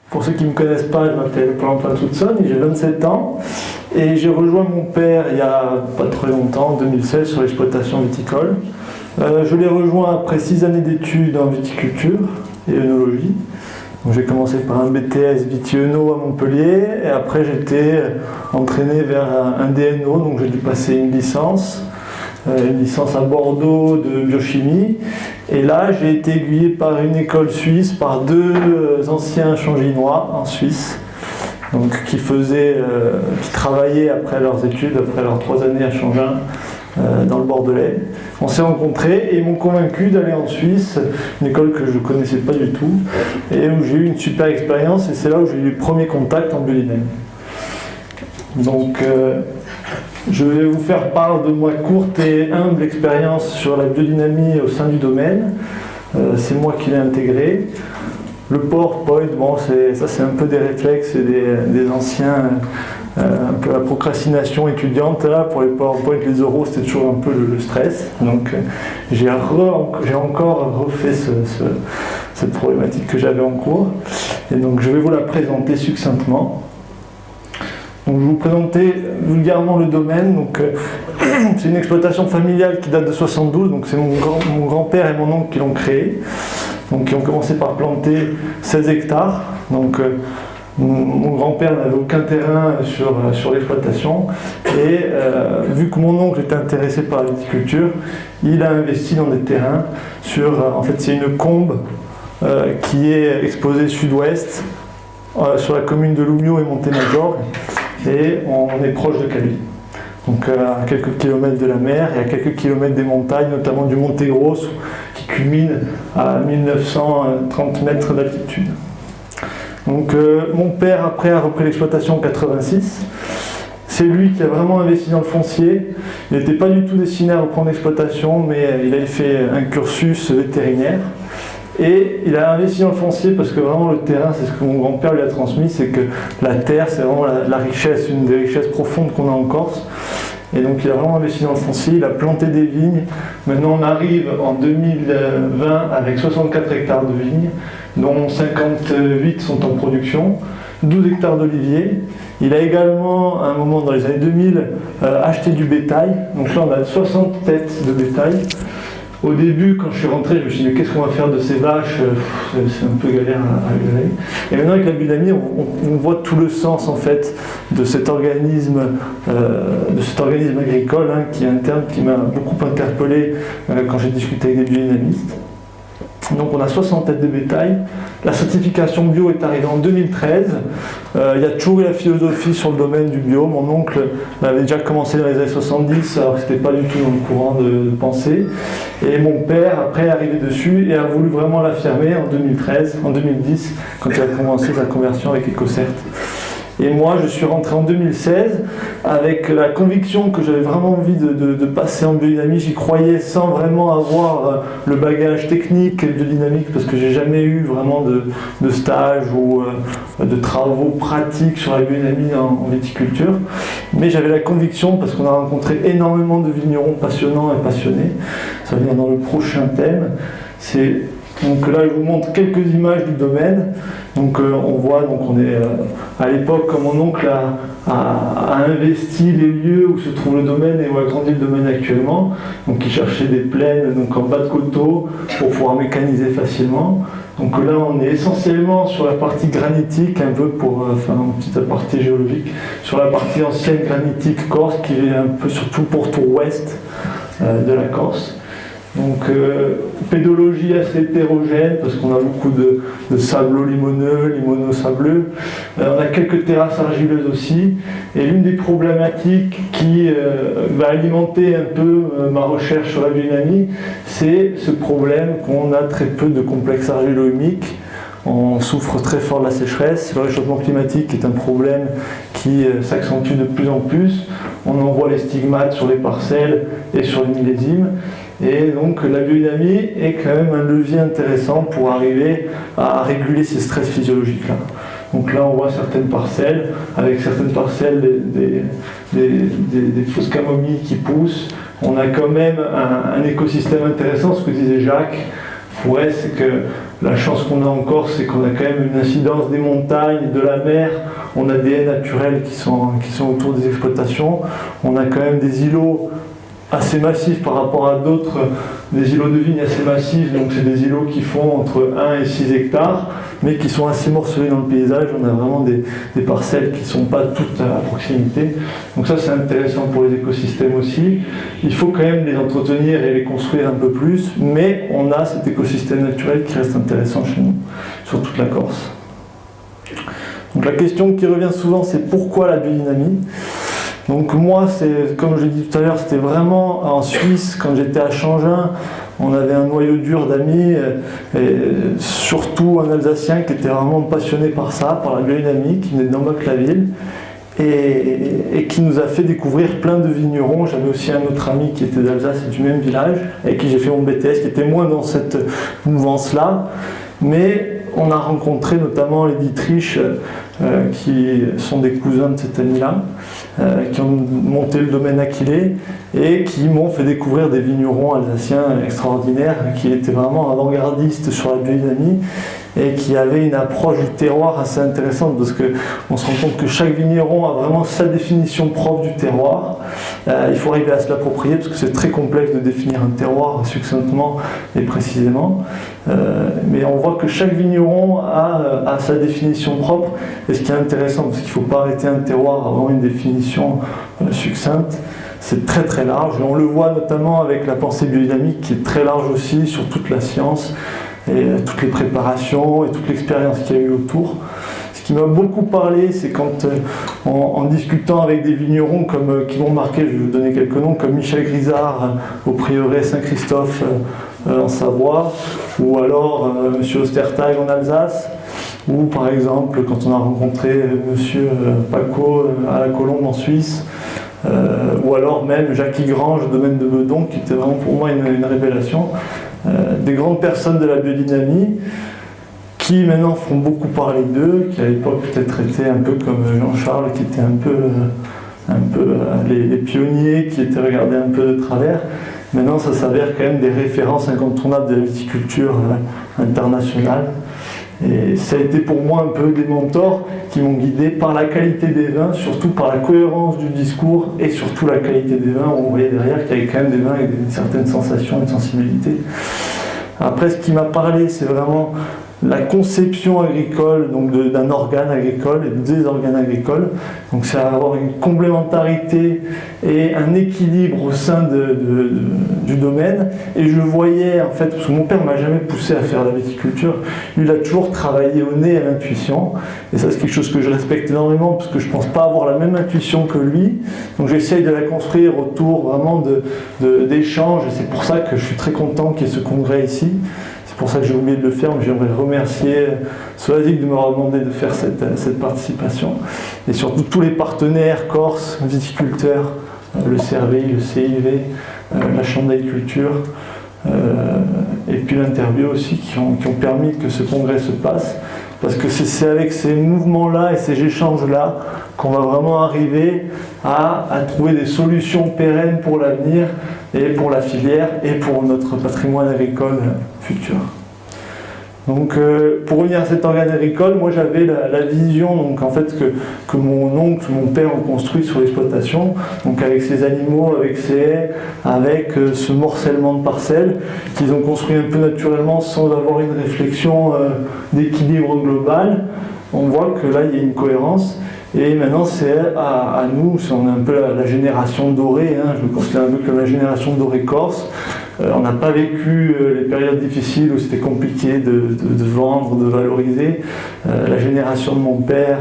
Pour ceux qui ne me connaissent pas, je m'appelle Valentin Toutson, j'ai 27 ans et j'ai rejoint mon père il n'y a pas très longtemps, en 2016, sur l'exploitation viticole. Je l'ai rejoint après 6 années d'études en viticulture et œnologie. Donc, j'ai commencé par un BTS Viti-Œno à Montpellier et après j'ai été entraîné vers un DNO, donc j'ai dû passer une licence à Bordeaux de biochimie. Et là, j'ai été aiguillé par une école suisse, par 2 anciens changinois en Suisse, donc qui travaillaient après leurs études, après leurs 3 années à Changin, dans le Bordelais. On s'est rencontrés et ils m'ont convaincu d'aller en Suisse, une école que je ne connaissais pas du tout, et où j'ai eu une super expérience, et c'est là où j'ai eu les premiers contacts en biodynamie. Donc, je vais vous faire part de ma courte et humble expérience sur la biodynamie au sein du domaine. C'est moi qui l'ai intégré. Le PowerPoint, bon, c'est un peu des réflexes et des anciens, un peu la procrastination étudiante. Là, pour les PowerPoint, les oraux, c'était toujours un peu le stress. Donc, j'ai encore refait cette problématique que j'avais en cours. Et donc, je vais vous la présenter succinctement. Donc, je vais vous présenter vulgairement le domaine. Donc, c'est une exploitation familiale qui date de 72. Donc, c'est mon grand-père et mon oncle qui l'ont créée. Donc, qui ont commencé par planter 16 hectares. Donc, mon grand-père n'avait aucun terrain sur l'exploitation. Et vu que mon oncle était intéressé par la viticulture, il a investi dans des terrains en fait, c'est une combe qui est exposée sud-ouest sur la commune de Loumio et Montémagor. Et on est proche de Calvi. Donc à quelques kilomètres de la mer et à quelques kilomètres des montagnes, notamment du Monte Grosso, qui culmine à 1930 mètres d'altitude. Donc mon père, après, a repris l'exploitation en 86. C'est lui qui a vraiment investi dans le foncier. Il n'était pas du tout destiné à reprendre l'exploitation, mais il avait fait un cursus vétérinaire. Et il a investi dans le foncier parce que vraiment le terrain, c'est ce que mon grand-père lui a transmis, c'est que la terre, c'est vraiment la richesse, une des richesses profondes qu'on a en Corse. Et donc il a vraiment investi dans le foncier, il a planté des vignes. Maintenant on arrive en 2020 avec 64 hectares de vignes, dont 58 sont en production, 12 hectares d'oliviers. Il a également, à un moment dans les années 2000, acheté du bétail. Donc là on a 60 têtes de bétail. Au début, quand je suis rentré, je me suis dit mais qu'est-ce qu'on va faire de ces vaches, c'est un peu galère à gérer. Et maintenant avec la biodynamie, on voit tout le sens en fait de cet organisme agricole, hein, qui est un terme qui m'a beaucoup interpellé quand j'ai discuté avec des biodynamistes. Donc on a 60 têtes de bétail. La certification bio est arrivée en 2013. Il y a toujours eu la philosophie sur le domaine du bio. Mon oncle avait déjà commencé dans les années 70, alors que ce n'était pas du tout dans le courant de pensée. Et mon père, après, est arrivé dessus et a voulu vraiment l'affirmer en 2010, quand il a commencé sa conversion avec EcoCert. Et moi, je suis rentré en 2016 avec la conviction que j'avais vraiment envie de passer en biodynamie. J'y croyais sans vraiment avoir le bagage technique et biodynamique parce que j'ai jamais eu vraiment de stage ou de travaux pratiques sur la biodynamie en viticulture. Mais j'avais la conviction parce qu'on a rencontré énormément de vignerons passionnants et passionnés. Ça va venir dans le prochain thème. Donc là, je vous montre quelques images du domaine. Donc on voit, on est à l'époque, quand mon oncle a investi les lieux où se trouve le domaine et où a grandi le domaine actuellement. Donc il cherchait des plaines en bas de coteaux pour pouvoir mécaniser facilement. Donc là, on est essentiellement sur la partie granitique, un peu pour faire une petite aparté géologique, sur la partie ancienne granitique corse qui est un peu surtout pourtour ouest de la Corse. Donc pédologie assez hétérogène parce qu'on a beaucoup de sablo-limoneux, limono-sableux. On a quelques terrasses argileuses aussi. Et l'une des problématiques qui va alimenter un peu ma recherche sur la biodynamie, c'est ce problème qu'on a très peu de complexes argilo-humiques. On souffre très fort de la sécheresse. Le réchauffement climatique est un problème qui s'accentue de plus en plus. On en voit les stigmates sur les parcelles et sur les millésimes. Et donc la biodynamie est quand même un levier intéressant pour arriver à réguler ces stress physiologiques-là. Donc là on voit certaines parcelles, avec certaines parcelles des fausses camomilles qui poussent. On a quand même un écosystème intéressant, ce que disait Jacques. Il forêt, c'est que la chance qu'on a en Corse, c'est qu'on a quand même une incidence des montagnes, de la mer, on a des haies naturelles qui sont autour des exploitations, on a quand même des îlots assez massifs par rapport à d'autres, des îlots de vigne assez massifs, donc c'est des îlots qui font entre 1 et 6 hectares, mais qui sont assez morcelés dans le paysage. On a vraiment des parcelles qui ne sont pas toutes à proximité. Donc ça, c'est intéressant pour les écosystèmes aussi. Il faut quand même les entretenir et les construire un peu plus, mais on a cet écosystème naturel qui reste intéressant chez nous, sur toute la Corse. Donc la question qui revient souvent, c'est pourquoi la biodynamie ? Donc moi, comme je l'ai dit tout à l'heure, c'était vraiment en Suisse, quand j'étais à Changin, on avait un noyau dur d'amis, et surtout un Alsacien qui était vraiment passionné par ça, par la biodynamie, qui venait d'Amboc-la-Ville, et qui nous a fait découvrir plein de vignerons. J'avais aussi un autre ami qui était d'Alsace et du même village, avec qui j'ai fait mon BTS, qui était moins dans cette mouvance-là, mais on a rencontré notamment les Dietrich, qui sont des cousins de cet ami-là, qui ont monté le domaine Aquilée et qui m'ont fait découvrir des vignerons alsaciens extraordinaires, qui étaient vraiment avant-gardistes sur la biodynamie et qui avaient une approche du terroir assez intéressante, parce qu'on se rend compte que chaque vigneron a vraiment sa définition propre du terroir. Il faut arriver à se l'approprier, parce que c'est très complexe de définir un terroir succinctement et précisément. Mais on voit que chaque vigneron a sa définition propre, et ce qui est intéressant, parce qu'il ne faut pas arrêter un terroir à avoir une définition succincte. C'est très très large, et on le voit notamment avec la pensée biodynamique qui est très large aussi sur toute la science et toutes les préparations et toute l'expérience qu'il y a eu autour. Ce qui m'a beaucoup parlé, c'est quand en discutant avec des vignerons qui m'ont marqué, je vais vous donner quelques noms, comme Michel Grisard au prieuré Saint-Christophe en Savoie, ou alors M. Ostertag en Alsace, ou par exemple quand on a rencontré M. Paco à la Colombe en Suisse, ou alors même Jacques Grange au domaine de Meudon, qui était vraiment pour moi une révélation. Des grandes personnes de la biodynamie qui maintenant font beaucoup parler d'eux, qui à l'époque peut-être étaient un peu comme Jean-Charles, qui étaient un peu les pionniers, qui étaient regardés un peu de travers. Maintenant, ça s'avère quand même des références incontournables de la viticulture internationale. Et ça a été pour moi un peu des mentors qui m'ont guidé par la qualité des vins, surtout par la cohérence du discours et surtout la qualité des vins. On voyait derrière qu'il y avait quand même des vins avec une certaine sensation et une sensibilité. Après, ce qui m'a parlé, c'est vraiment la conception agricole, donc d'un organe agricole et des organes agricoles. Donc c'est avoir une complémentarité et un équilibre au sein du domaine. Et je voyais, en fait, parce que mon père ne m'a jamais poussé à faire la viticulture, lui il a toujours travaillé au nez à l'intuition. Et ça c'est quelque chose que je respecte énormément, parce que je ne pense pas avoir la même intuition que lui. Donc j'essaye de la construire autour vraiment d'échanges, et c'est pour ça que je suis très content qu'il y ait ce congrès ici. C'est pour ça que j'ai oublié de le faire, mais j'aimerais remercier Soazic de m'avoir demandé de faire cette participation. Et surtout tous les partenaires corses, viticulteurs, le CRVI, le CIV, la Chambre d'agriculture, et puis l'Interview aussi, qui ont permis que ce congrès se passe. Parce que c'est avec ces mouvements-là et ces échanges-là qu'on va vraiment arriver à trouver des solutions pérennes pour l'avenir et pour la filière et pour notre patrimoine agricole futur. Donc pour revenir à cet organe agricole, moi j'avais la vision donc, en fait, que mon oncle, mon père ont construit sur l'exploitation, donc avec ces animaux, avec ces haies, avec ce morcellement de parcelles qu'ils ont construit un peu naturellement sans avoir une réflexion d'équilibre global. On voit que là il y a une cohérence. Et maintenant c'est à nous, on est un peu la génération dorée, hein, je me considère un peu comme la génération dorée corse. On n'a pas vécu les périodes difficiles où c'était compliqué de vendre, de valoriser. La génération de mon père,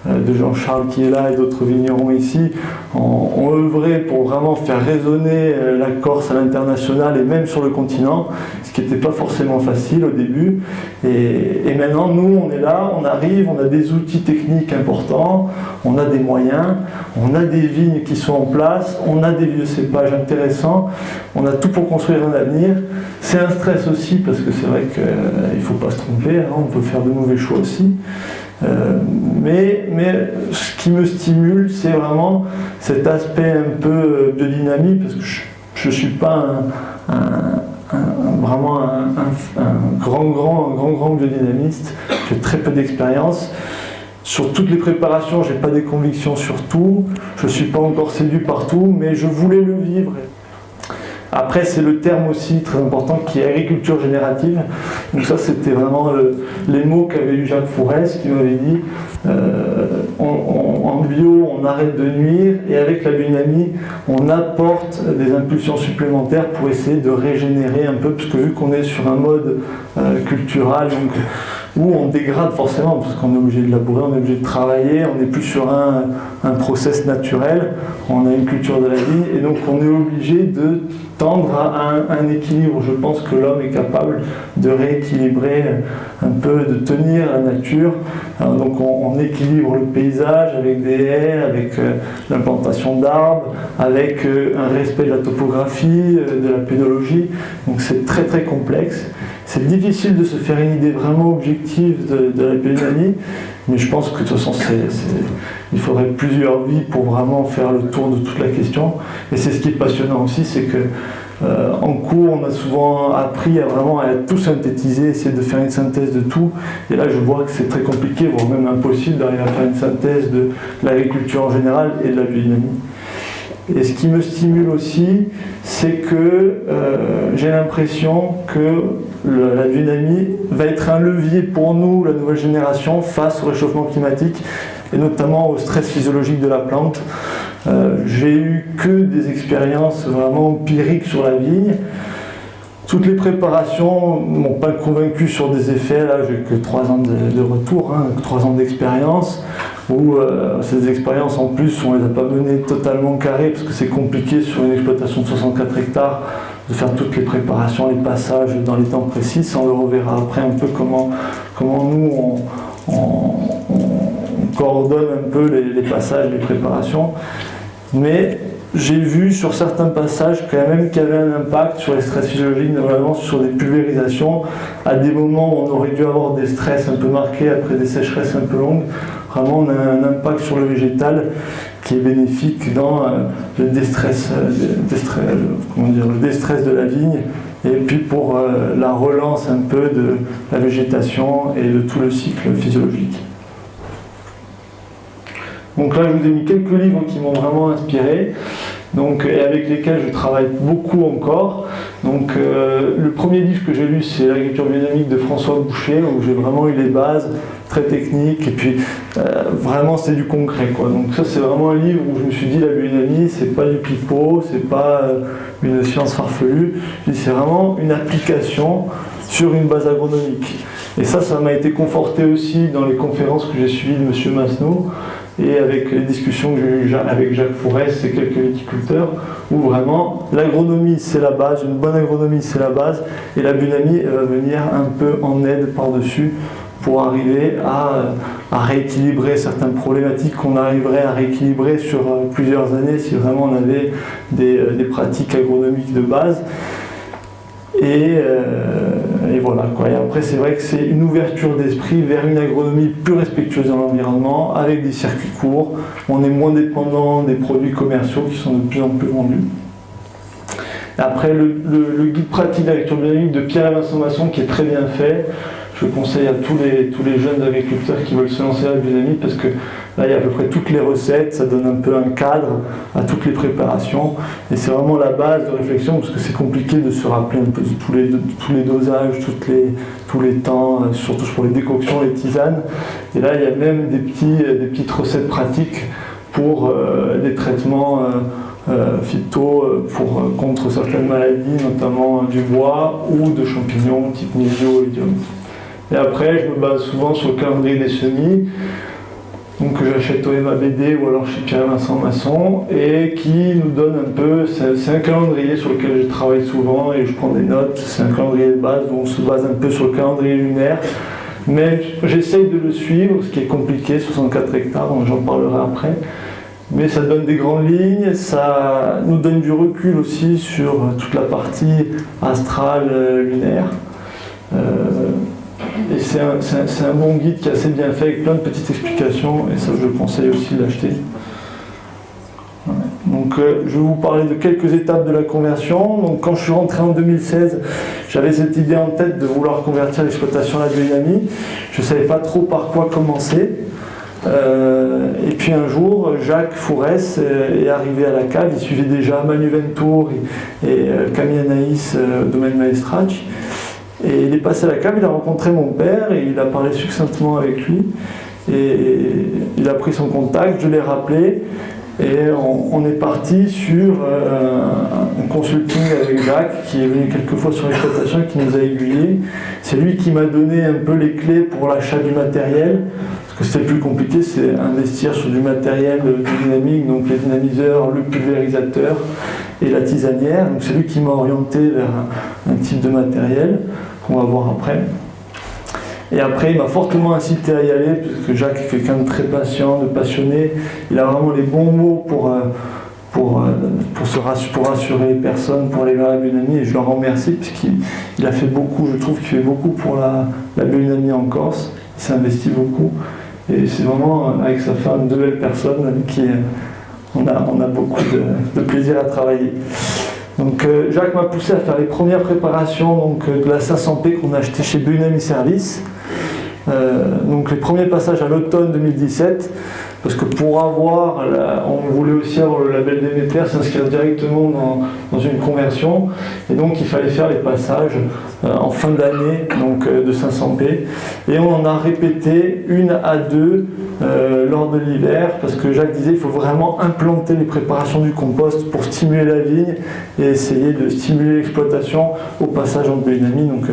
de Jean-Charles qui est là et d'autres vignerons ici, ont œuvré pour vraiment faire résonner la Corse à l'international et même sur le continent, ce qui n'était pas forcément facile au début. Et maintenant, nous, on est là, on arrive, on a des outils techniques importants, on a des moyens, on a des vignes qui sont en place, on a des vieux cépages intéressants, on a tout pour construire un avenir. C'est un stress aussi, parce que c'est vrai qu'il ne faut pas se tromper, hein, on peut faire de mauvais choix aussi. Mais ce qui me stimule, c'est vraiment cet aspect un peu de dynamique, parce que je ne suis pas vraiment un grand biodynamiste. J'ai très peu d'expérience. Sur toutes les préparations, je n'ai pas des convictions sur tout. Je ne suis pas encore séduit par tout, mais je voulais le vivre. Après, c'est le terme aussi très important qui est agriculture générative. Donc ça, c'était vraiment les mots qu'avait eu Jacques Fourès, qui m'avait dit en bio, on arrête de nuire, et avec la biodynamie, on apporte des impulsions supplémentaires pour essayer de régénérer un peu, parce que vu qu'on est sur un mode cultural, donc, où on dégrade forcément, parce qu'on est obligé de labourer, on est obligé de travailler, on n'est plus sur un process naturel, on a une culture de la vie, et donc on est obligé de tendre à un équilibre. Je pense que l'homme est capable de rééquilibrer un peu, de tenir la nature. Alors donc on équilibre le paysage avec des haies, avec l'implantation d'arbres, avec un respect de la topographie, de la pédologie. Donc c'est très très complexe. C'est difficile de se faire une idée vraiment objective de la biodynamie, mais je pense que de toute façon il faudrait plusieurs vies pour vraiment faire le tour de toute la question. Et c'est ce qui est passionnant aussi, c'est que en cours on a souvent appris à vraiment tout synthétiser, essayer de faire une synthèse de tout. Et là je vois que c'est très compliqué, voire même impossible d'arriver à faire une synthèse de l'agriculture en général et de la biodynamie. Et ce qui me stimule aussi, c'est que j'ai l'impression que la biodynamie va être un levier pour nous, la nouvelle génération, face au réchauffement climatique et notamment au stress physiologique de la plante. J'ai eu que des expériences vraiment empiriques sur la vigne. Toutes les préparations ne m'ont pas convaincu sur des effets. Là, j'ai que 3 ans de retour, 3 ans d'expérience, où ces expériences en plus, on ne les a pas menées totalement carrées, parce que c'est compliqué sur une exploitation de 64 hectares de faire toutes les préparations, les passages dans les temps précis. On le reverra après un peu comment nous on coordonne un peu les passages, les préparations. Mais j'ai vu sur certains passages quand même qu'il y avait un impact sur les stress physiologiques, notamment sur des pulvérisations, à des moments où on aurait dû avoir des stress un peu marqués après des sécheresses un peu longues. Vraiment, on a un impact sur le végétal qui est bénéfique dans le déstress de la vigne, et puis pour la relance un peu de la végétation et de tout le cycle physiologique. Donc là, je vous ai mis quelques livres qui m'ont vraiment inspiré, et avec lesquels je travaille beaucoup encore. Donc, le premier livre que j'ai lu, c'est l'agriculture biodynamique de François Boucher, où j'ai vraiment eu les bases très techniques, et puis vraiment c'est du concret, quoi. Donc ça, c'est vraiment un livre où je me suis dit, la biodynamie, c'est pas du pipeau, c'est pas une science farfelue, c'est vraiment une application sur une base agronomique. Et ça m'a été conforté aussi dans les conférences que j'ai suivies de M. Masneau, et avec les discussions que j'ai eues avec Jacques Fourès et quelques viticulteurs, où vraiment l'agronomie c'est la base, une bonne agronomie c'est la base, et la biodynamie elle va venir un peu en aide par-dessus pour arriver à rééquilibrer certaines problématiques qu'on arriverait à rééquilibrer sur plusieurs années si vraiment on avait des pratiques agronomiques de base. Et voilà, quoi. Et après, c'est vrai que c'est une ouverture d'esprit vers une agronomie plus respectueuse de l'environnement, avec des circuits courts. On est moins dépendant des produits commerciaux qui sont de plus en plus vendus. Et après, le guide pratique d'agriculture biodynamique de Pierre et Vincent Masson, qui est très bien fait. Je conseille à tous les jeunes agriculteurs qui veulent se lancer dans la biodynamie, parce que là, il y a à peu près toutes les recettes, ça donne un peu un cadre à toutes les préparations. Et c'est vraiment la base de réflexion, parce que c'est compliqué de se rappeler un peu de tous les dosages, tous les temps, surtout pour les décoctions, les tisanes. Et là, il y a même des petites recettes pratiques pour des traitements phyto contre certaines maladies, notamment du bois ou de champignons type Nésio, Oïdium. Et après, je me base souvent sur le calendrier des semis, donc que j'achète au MABD ou alors chez Pierre Vincent Masson, et qui nous donne un peu, c'est un calendrier sur lequel je travaille souvent et je prends des notes. C'est un calendrier de base où on se base un peu sur le calendrier lunaire, mais j'essaye de le suivre, ce qui est compliqué, 64 hectares, donc j'en parlerai après. Mais ça donne des grandes lignes, ça nous donne du recul aussi sur toute la partie astrale lunaire. Et c'est un bon guide qui est assez bien fait avec plein de petites explications, et ça je conseille aussi de l'acheter. Ouais. Donc Donc je vais vous parler de quelques étapes de la conversion. Donc quand je suis rentré en 2016, j'avais cette idée en tête de vouloir convertir l'exploitation à la biodynamie. Je ne savais pas trop par quoi commencer. Et puis un jour, Jacques Fourès est arrivé à la cave. Il suivait déjà Manu Ventour et Camille Anaïs, domaine Maestrach. Et il est passé à la cave, il a rencontré mon père et il a parlé succinctement avec lui. Et il a pris son contact, je l'ai rappelé. Et on est parti sur un consulting avec Jacques, qui est venu quelques fois sur l'exploitation et qui nous a aiguillés. C'est lui qui m'a donné un peu les clés pour l'achat du matériel. Parce que c'était le plus compliqué, c'est investir sur du matériel dynamique, donc les dynamiseurs, le pulvérisateur et la tisanière. Donc c'est lui qui m'a orienté vers un type de matériel qu'on va voir après. Et après, il m'a fortement incité à y aller, parce que Jacques est quelqu'un de très patient, de passionné. Il a vraiment les bons mots pour rassurer les personnes, pour aller vers la biodynamie. Et je le remercie, parce qu'il a fait beaucoup, je trouve qu'il fait beaucoup pour la biodynamie en Corse. Il s'est investi beaucoup. Et c'est vraiment, avec sa femme, de belles personnes avec qui on a beaucoup de plaisir à travailler. Donc Jacques m'a poussé à faire les premières préparations de la 500P qu'on a acheté chez Biodynamie Service. Donc les premiers passages à l'automne 2017, parce que pour avoir, on voulait aussi avoir le label Déméter, s'inscrire directement dans une conversion, et donc il fallait faire les passages en fin d'année de 500P, et on en a répété 1 à 2 lors de l'hiver, parce que Jacques disait qu'il faut vraiment implanter les préparations du compost pour stimuler la vigne et essayer de stimuler l'exploitation au passage en biodynamie. Donc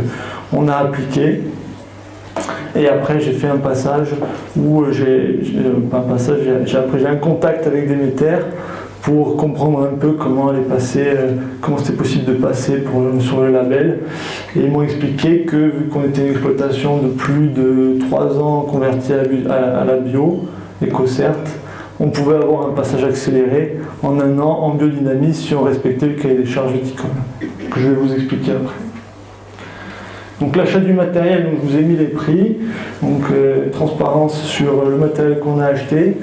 on a appliqué. Et après, j'ai fait un passage où j'ai un contact avec Déméter pour comprendre un peu comment c'était possible de passer sur le label. Et ils m'ont expliqué que, vu qu'on était une exploitation de plus de 3 ans convertie à la bio, EcoCert, on pouvait avoir un passage accéléré en 1 an en biodynamie si on respectait le cahier des charges viticoles, que je vais vous expliquer après. Donc l'achat du matériel, donc je vous ai mis les prix, donc transparence sur le matériel qu'on a acheté.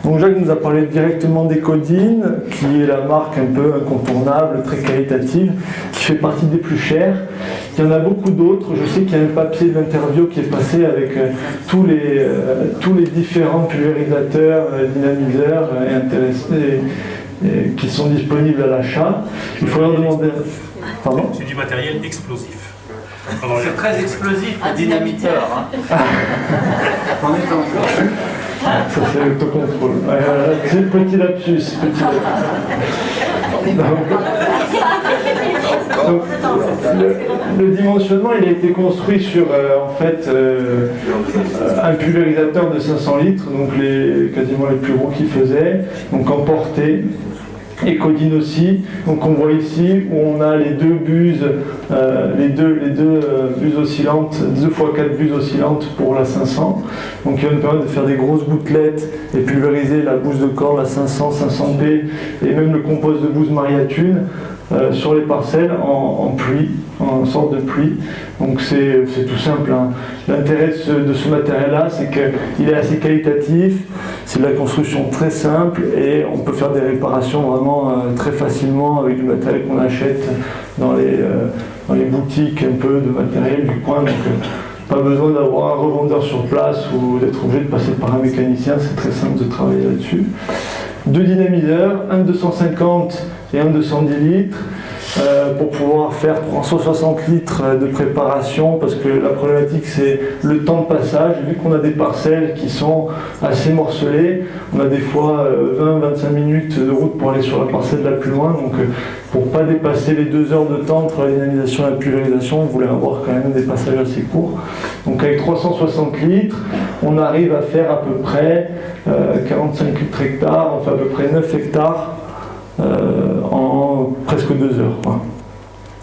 Donc Jacques nous a parlé directement d'Ecodine, qui est la marque un peu incontournable, très qualitative, qui fait partie des plus chères. Il y en a beaucoup d'autres. Je sais qu'il y a un papier d'interview qui est passé avec tous les différents pulvérisateurs, dynamiseurs et qui sont disponibles à l'achat. Il faut leur demander... Pardon ? C'est du matériel explosif. C'est très explosif, le dynamiteur. Hein. On est encore. Ça c'est l'autocontrôle. C'est le petit lapsus. Donc, le dimensionnement, il a été construit sur un pulvérisateur de 500 litres, donc quasiment les plus gros qu'il faisait, donc en portée. Ecodine aussi, donc on voit ici où on a les deux buses, les deux buses oscillantes, 2x4 buses oscillantes pour la 500, donc qui va nous permettre de faire des grosses gouttelettes et pulvériser la bouse de corps, la 500, 500P et même le compost de bouse Mariatune sur les parcelles en pluie, en sorte de pluie. Donc c'est tout simple, hein. L'intérêt de ce matériel-là, c'est qu'il est assez qualitatif, c'est de la construction très simple et on peut faire des réparations vraiment très facilement avec du matériel qu'on achète dans les boutiques un peu de matériel du coin. Donc pas besoin d'avoir un revendeur sur place ou d'être obligé de passer par un mécanicien, c'est très simple de travailler là-dessus. 2 dynamiseurs, un 250 et un 210 litres. Pour pouvoir faire 360 litres de préparation, parce que la problématique c'est le temps de passage. Vu qu'on a des parcelles qui sont assez morcelées, on a des fois 20-25 minutes de route pour aller sur la parcelle la plus loin, donc pour ne pas dépasser les 2 heures de temps entre la dynamisation et la pulvérisation, on voulait avoir quand même des passages assez courts. Donc avec 360 litres, on arrive à faire à peu près 45 litres hectares, on fait à peu près 9 hectares en presque 2 heures, quoi,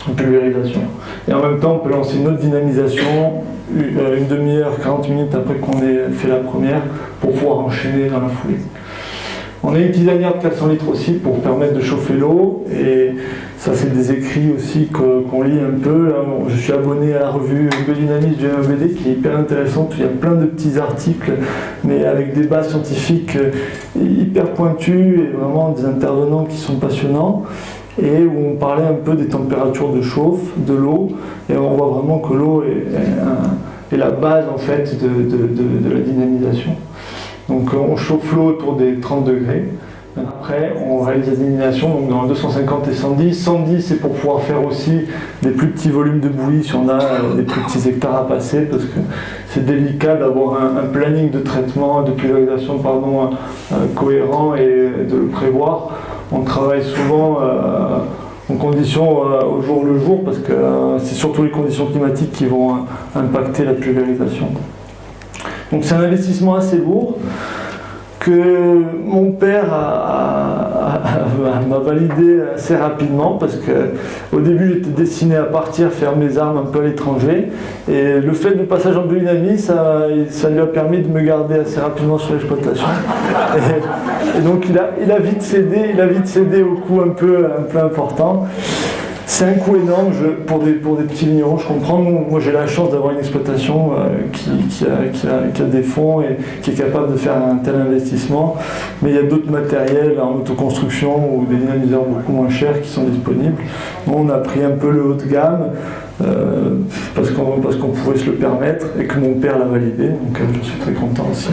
en pulvérisation. Et en même temps, on peut lancer une autre dynamisation, une demi-heure, 40 minutes après qu'on ait fait la première, pour pouvoir enchaîner dans la foulée. On a une tisanière de 400 litres aussi pour permettre de chauffer l'eau, et ça c'est des écrits aussi qu'on lit un peu. Là, je suis abonné à la revue Biodynamisme du MABD qui est hyper intéressante, il y a plein de petits articles, mais avec des bases scientifiques hyper pointues et vraiment des intervenants qui sont passionnants, et où on parlait un peu des températures de chauffe, de l'eau, et on voit vraiment que l'eau est la base en fait de la dynamisation. Donc on chauffe l'eau autour des 30 degrés. Après, on réalise la dynamisation donc dans 250 et 110. 110, c'est pour pouvoir faire aussi des plus petits volumes de bouillie si on a des plus petits hectares à passer, parce que c'est délicat d'avoir un planning de traitement, de pulvérisation cohérent et de le prévoir. On travaille souvent en conditions au jour le jour, parce que c'est surtout les conditions climatiques qui vont impacter la pulvérisation. Donc c'est un investissement assez lourd que mon père m'a validé assez rapidement, parce qu'au début j'étais destiné à partir faire mes armes un peu à l'étranger, et le fait du passage en biodynamie ça lui a permis de me garder assez rapidement sur l'exploitation, et donc il a vite cédé au coût un peu important. C'est un coût énorme pour des petits vignerons, je comprends. Moi j'ai la chance d'avoir une exploitation qui a des fonds et qui est capable de faire un tel investissement, mais il y a d'autres matériels en autoconstruction ou des dynamiseurs beaucoup moins chers qui sont disponibles. Nous, on a pris un peu le haut de gamme parce qu'on pouvait se le permettre et que mon père l'a validé, donc je suis très content aussi.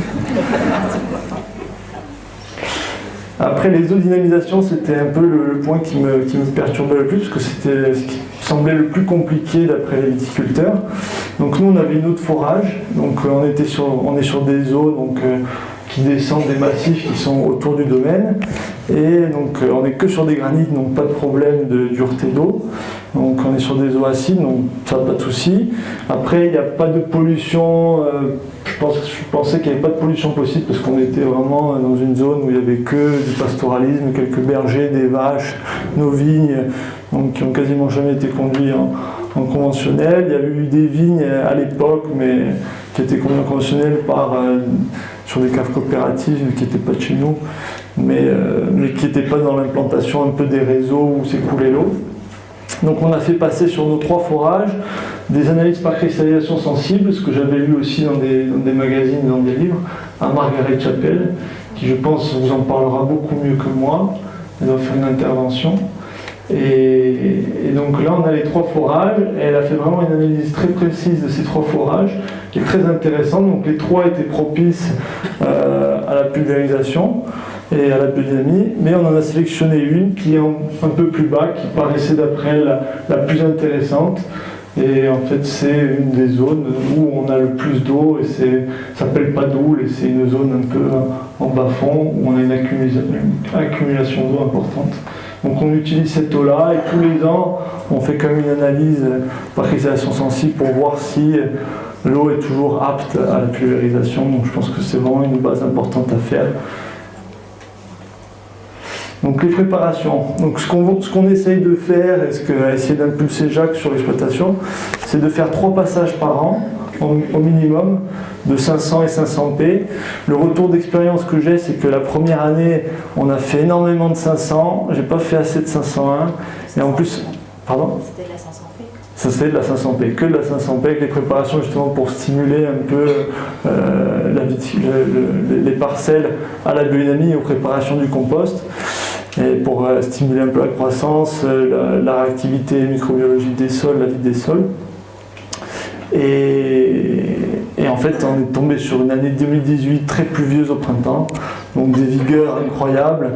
Après, les eaux-dynamisations, c'était un peu le point qui me perturbait le plus, parce que c'était ce qui semblait le plus compliqué d'après les viticulteurs. Donc nous, on avait une eau de forage, donc on est sur des eaux qui descendent des massifs qui sont autour du domaine, et donc on n'est que sur des granites, donc pas de problème de dureté d'eau. Donc on est sur des eaux acides, donc ça pas de souci. Après, il n'y a pas de pollution. Je pensais qu'il n'y avait pas de pollution possible, parce qu'on était vraiment dans une zone où il n'y avait que du pastoralisme, quelques bergers, des vaches, nos vignes, donc qui n'ont quasiment jamais été conduits en conventionnel. Il y avait eu des vignes à l'époque, mais qui étaient conduites en conventionnel sur des caves coopératives qui n'étaient pas de chez nous, mais qui n'étaient pas dans l'implantation un peu des réseaux où s'écoulait l'eau. Donc on a fait passer sur nos 3 forages des analyses par cristallisation sensible, ce que j'avais lu aussi dans des magazines, dans des livres, à Margaret Chappell, qui je pense vous en parlera beaucoup mieux que moi. Elle va faire une intervention. Et donc là on a les 3 forages, et elle a fait vraiment une analyse très précise de ces 3 forages, qui est très intéressante. Donc les 3 étaient propices à la pulvérisation et à la biodynamie, mais on en a sélectionné une qui est un peu plus bas, qui paraissait d'après elle la plus intéressante. Et en fait, c'est une des zones où on a le plus d'eau, et ça s'appelle Padoule, et c'est une zone un peu en bas-fond où on a une accumulation d'eau importante. Donc on utilise cette eau-là, et tous les ans, on fait quand même une analyse par cristallisation sensible pour voir si l'eau est toujours apte à la pulvérisation. Donc je pense que c'est vraiment une base importante à faire. Donc les préparations. Donc ce qu'on essaye de faire, et ce qu'a essayé d'impulser Jacques sur l'exploitation, c'est de faire 3 passages par an, au minimum, de 500 et 500 P. Le retour d'expérience que j'ai, c'est que la première année, on a fait énormément de 500, j'ai pas fait assez de 501, et en plus... Pardon ? C'était de la 500P. Ça c'est de la 500P, que de la 500P, avec les préparations justement pour stimuler un peu les parcelles à la biodynamie et aux préparations du compost, et pour stimuler un peu la croissance, la réactivité microbiologique des sols, la vie des sols. Et en fait, on est tombé sur une année 2018 très pluvieuse au printemps, donc des vigueurs incroyables.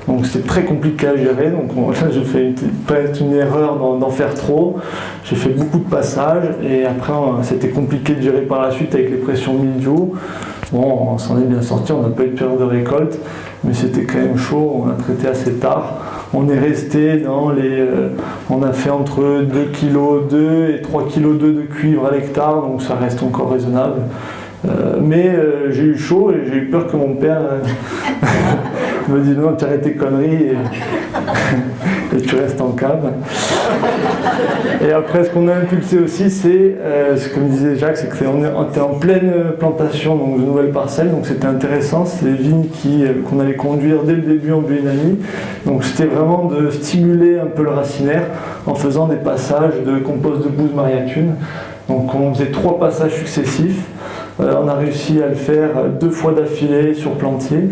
Donc c'est très compliqué à gérer. Donc là, j'ai fait peut-être une erreur d'en faire trop. J'ai fait beaucoup de passages, et après, c'était compliqué de gérer par la suite avec les pressions mildiou. Bon, on s'en est bien sorti, on n'a pas eu de période de récolte, mais c'était quand même chaud, on a traité assez tard. On est resté on a fait entre 2,2 kg et 3,2 kg de cuivre à l'hectare, donc ça reste encore raisonnable. Mais j'ai eu chaud, et j'ai eu peur que mon père me dit non, tu arrêtes tes conneries et tu restes en cave. Et après, ce qu'on a impulsé aussi, c'est, ce que me disait Jacques, c'est qu'on était en pleine plantation donc, de nouvelles parcelles, donc c'était intéressant, c'est des vignes qu'on allait conduire dès le début en biodynamie. Donc c'était vraiment de stimuler un peu le racinaire en faisant des passages de compost de bouse mariatune. Donc on faisait 3 passages successifs. On a réussi à le faire 2 fois d'affilée sur plantier.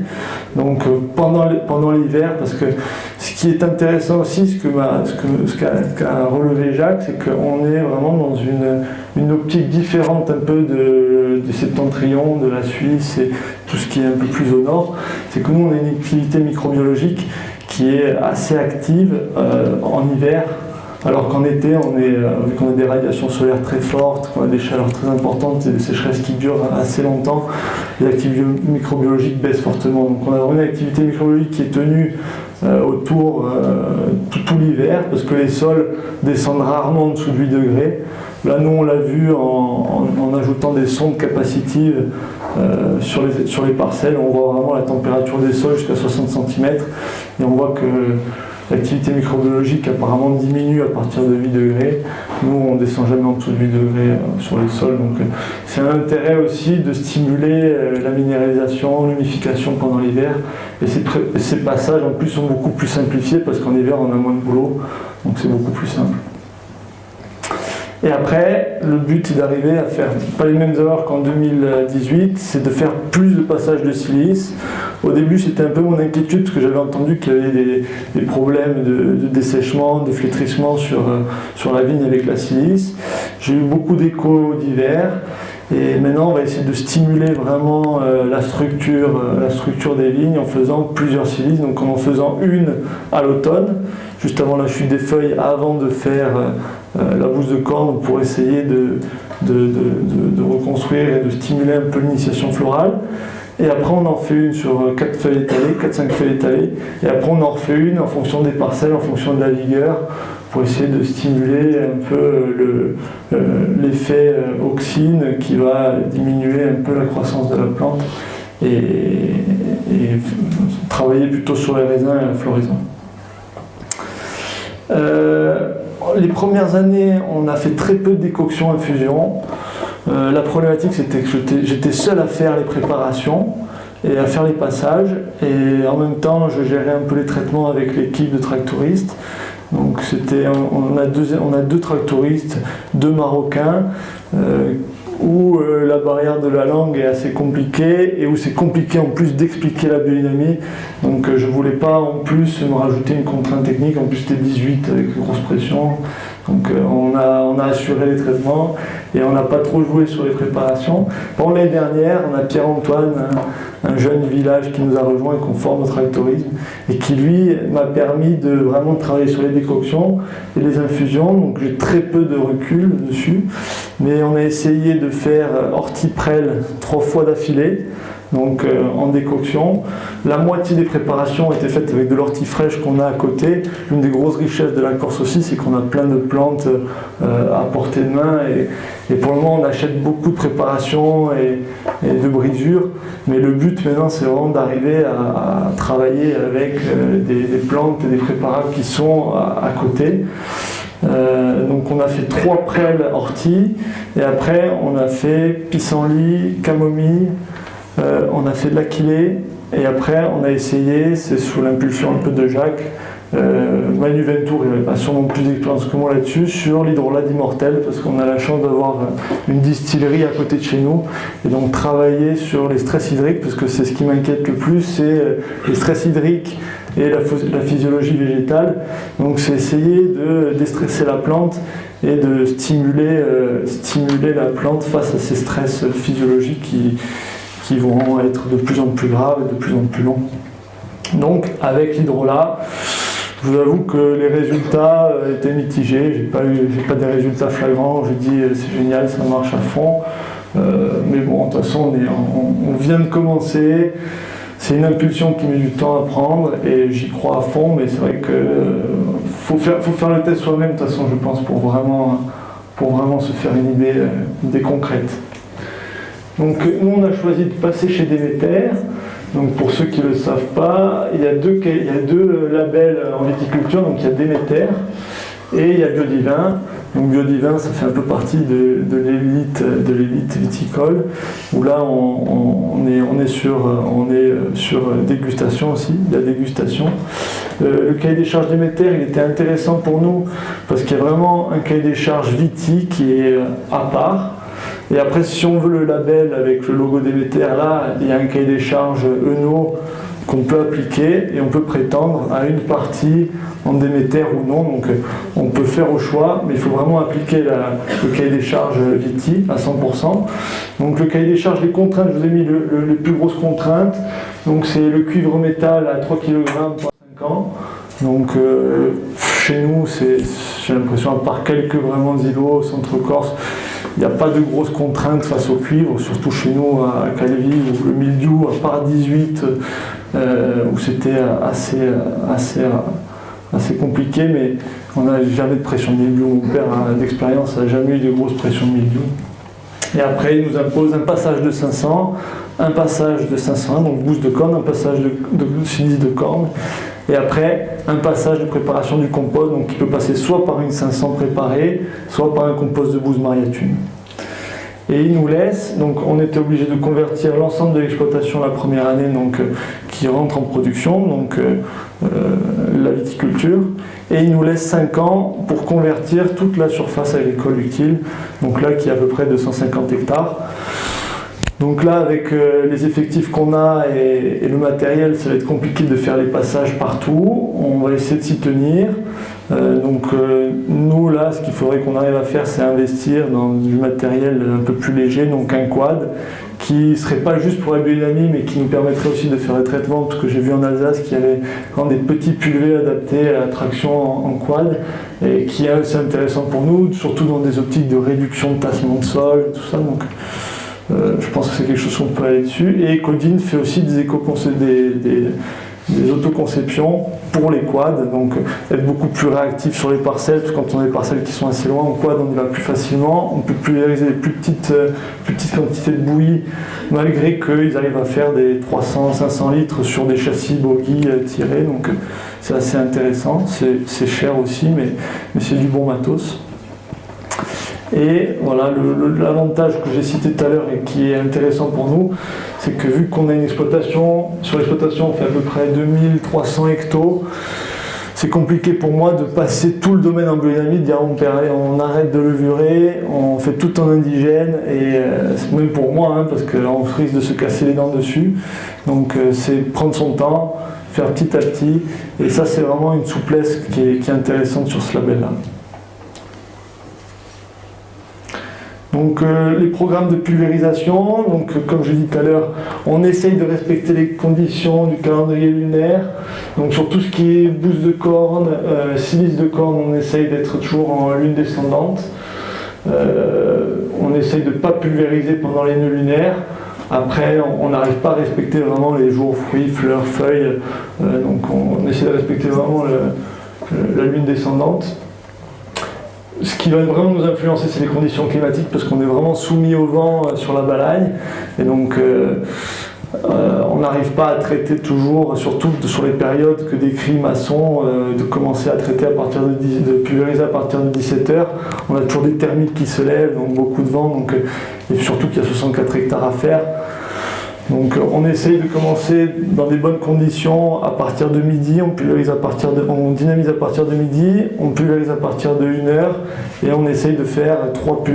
Donc pendant l'hiver, parce que ce qui est intéressant aussi, ce qu'a relevé Jacques, c'est qu'on est vraiment dans une optique différente un peu du septentrion, de la Suisse et tout ce qui est un peu plus au nord. C'est que nous on a une activité microbiologique qui est assez active en hiver. Alors qu'en été, vu qu'on a des radiations solaires très fortes, qu'on a des chaleurs très importantes et des sécheresses qui durent assez longtemps, les activités microbiologiques baissent fortement. Donc on a vraiment une activité microbiologique qui est tenue autour tout l'hiver, parce que les sols descendent rarement en dessous de 8 degrés. Là, nous, on l'a vu en ajoutant des sondes capacitives sur les parcelles. On voit vraiment la température des sols jusqu'à 60 cm et on voit que l'activité microbiologique apparemment diminue à partir de 8 degrés. Nous, on ne descend jamais en dessous de 8 degrés sur les sols. Donc, c'est un intérêt aussi de stimuler la minéralisation, l'humification pendant l'hiver. Et ces passages, en plus, sont beaucoup plus simplifiés parce qu'en hiver, on a moins de boulot. Donc, c'est beaucoup plus simple. Et après, le but c'est d'arriver à faire pas les mêmes erreurs qu'en 2018, c'est de faire plus de passages de silice. Au début, c'était un peu mon inquiétude parce que j'avais entendu qu'il y avait des problèmes de dessèchement, de flétrissement sur la vigne avec la silice. J'ai eu beaucoup d'échos d'hiver. Et maintenant, on va essayer de stimuler vraiment la structure des vignes en faisant plusieurs silices. Donc en faisant une à l'automne, juste avant la chute des feuilles, avant de faire la bouse de corne pour essayer de reconstruire et de stimuler un peu l'initiation florale. Et après, on en fait une sur 4 feuilles étalées, 4-5 feuilles étalées. Et après, on en refait une en fonction des parcelles, en fonction de la vigueur, pour essayer de stimuler un peu l'effet auxine qui va diminuer un peu la croissance de la plante et travailler plutôt sur les raisins et la floraison. Les premières années, on a fait très peu de décoction infusion. La problématique, c'était que j'étais seul à faire les préparations et à faire les passages. Et en même temps, je gérais un peu les traitements avec l'équipe de tractoristes. Donc on a 2 tractoristes, 2 Marocains, où la barrière de la langue est assez compliquée et où c'est compliqué en plus d'expliquer la biodynamie. Donc je ne voulais pas en plus me rajouter une contrainte technique. En plus c'était 18 avec grosse pression. Donc on a assuré les traitements et on n'a pas trop joué sur les préparations. Bon, l'année dernière, on a Pierre-Antoine, un jeune village qui nous a rejoint et qu'on forme au tractorisme et qui lui m'a permis de vraiment travailler sur les décoctions et les infusions. Donc j'ai très peu de recul dessus, mais on a essayé de faire ortie-prêle 3 fois d'affilée. Donc en décoction. La moitié des préparations étaient faites avec de l'ortie fraîche qu'on a à côté. L'une des grosses richesses de la Corse aussi, c'est qu'on a plein de plantes à portée de main et pour le moment on achète beaucoup de préparations et de brisures, mais le but maintenant c'est vraiment d'arriver à travailler avec des plantes et des préparables qui sont à côté. Donc on a fait 3 prêles ortie et après on a fait pissenlit, camomille, on a fait de l'aquilée et après on a essayé, c'est sous l'impulsion un peu de Jacques, Manu Ventour, il n'avait pas sûrement plus d'expérience que moi là-dessus, sur l'hydrolat d'immortel parce qu'on a la chance d'avoir une distillerie à côté de chez nous et donc travailler sur les stress hydriques parce que c'est ce qui m'inquiète le plus, c'est les stress hydriques et la physiologie végétale. Donc c'est essayer de déstresser la plante et de stimuler la plante face à ces stress physiologiques qui vont être de plus en plus graves et de plus en plus longs. Donc avec l'hydrolat, je vous avoue que les résultats étaient mitigés, j'ai pas des résultats flagrants, je dis c'est génial, ça marche à fond, mais bon de toute façon on vient de commencer, c'est une impulsion qui met du temps à prendre et j'y crois à fond, mais c'est vrai que faut faire le test soi-même de toute façon je pense pour vraiment se faire une idée concrète. Donc nous on a choisi de passer chez Déméter. Donc pour ceux qui ne le savent pas, il y a deux labels en viticulture, donc il y a Déméter et il y a Biodivin. Donc Biodivin, ça fait un peu partie de l'élite viticole, où là on est sur dégustation aussi, la dégustation. Le cahier des charges Déméter, il était intéressant pour nous parce qu'il y a vraiment un cahier des charges viti qui est à part. Et après, si on veut le label avec le logo Déméter, là, il y a un cahier des charges ENO qu'on peut appliquer et on peut prétendre à une partie en Déméter ou non. Donc on peut faire au choix, mais il faut vraiment appliquer le cahier des charges Viti à 100%. Donc le cahier des charges, les contraintes, je vous ai mis les plus grosses contraintes. Donc c'est le cuivre métal à 3 kg pour 5 ans. Donc chez nous, j'ai l'impression, à part quelques vraiment îlots au centre-Corse, il n'y a pas de grosses contraintes face au cuivre, surtout chez nous à Calvi, où le mildiou, à part 18, où c'était assez compliqué, mais on n'a jamais de pression de mildiou. Mon père d'expérience n'a jamais eu de grosse pression de mildiou. Et après, il nous impose un passage de 500, un passage de 501, donc bouse de corne, un passage de silice de corne, et après un passage de préparation du compost, donc qui peut passer soit par une 500 préparée, soit par un compost de bouse mariatune. Et il nous laisse, donc on était obligé de convertir l'ensemble de l'exploitation la première année, donc qui rentre en production, donc la viticulture, et il nous laisse 5 ans pour convertir toute la surface agricole utile, donc là qui est à peu près 250 hectares. Donc là, avec les effectifs qu'on a et le matériel, ça va être compliqué de faire les passages partout. On va essayer de s'y tenir. Nous, là, ce qu'il faudrait qu'on arrive à faire, c'est investir dans du matériel un peu plus léger, donc un quad, qui ne serait pas juste pour la biodynamie, mais qui nous permettrait aussi de faire des traitements, parce que j'ai vu en Alsace qu'il y avait des petits pulvés adaptés à la traction en quad, et qui est assez intéressant pour nous, surtout dans des optiques de réduction de tassement de sol, tout ça. Donc, je pense que c'est quelque chose qu'on peut aller dessus. Et Ecodyn fait aussi des autoconceptions pour les quads, donc être beaucoup plus réactif sur les parcelles, parce que quand on a des parcelles qui sont assez loin, en quad on y va plus facilement, on peut pulvériser des plus petites quantités de bouillie, malgré qu'ils arrivent à faire des 300-500 litres sur des châssis bogie tirés, donc c'est assez intéressant, c'est cher aussi, mais c'est du bon matos. Et voilà, l'avantage que j'ai cité tout à l'heure et qui est intéressant pour nous, c'est que vu qu'on a une exploitation, sur l'exploitation on fait à peu près 2300 hectos, c'est compliqué pour moi de passer tout le domaine en biodynamie, de dire on arrête de levurer, on fait tout en indigène, et même pour moi, parce qu'on risque de se casser les dents dessus. Donc c'est prendre son temps, faire petit à petit, et ça c'est vraiment une souplesse qui est intéressante sur ce label-là. Donc les programmes de pulvérisation, donc comme je l'ai dit tout à l'heure, on essaye de respecter les conditions du calendrier lunaire. Donc sur tout ce qui est bouse de corne, silice de corne, on essaye d'être toujours en lune descendante. On essaye de ne pas pulvériser pendant les nœuds lunaires. Après, on n'arrive pas à respecter vraiment les jours fruits, fleurs, feuilles. Donc on essaie de respecter vraiment la lune descendante. Ce qui va vraiment nous influencer, c'est les conditions climatiques, parce qu'on est vraiment soumis au vent sur la balagne. Et donc, on n'arrive pas à traiter toujours, surtout sur les périodes que décrit Masson, de commencer à traiter de pulvériser à partir de 17h. On a toujours des thermiques qui se lèvent, donc beaucoup de vent, et surtout qu'il y a 64 hectares à faire. Donc on essaye de commencer dans des bonnes conditions à partir de midi, on dynamise à partir de midi, on pulvérise à partir de 1h, et on essaye de faire 3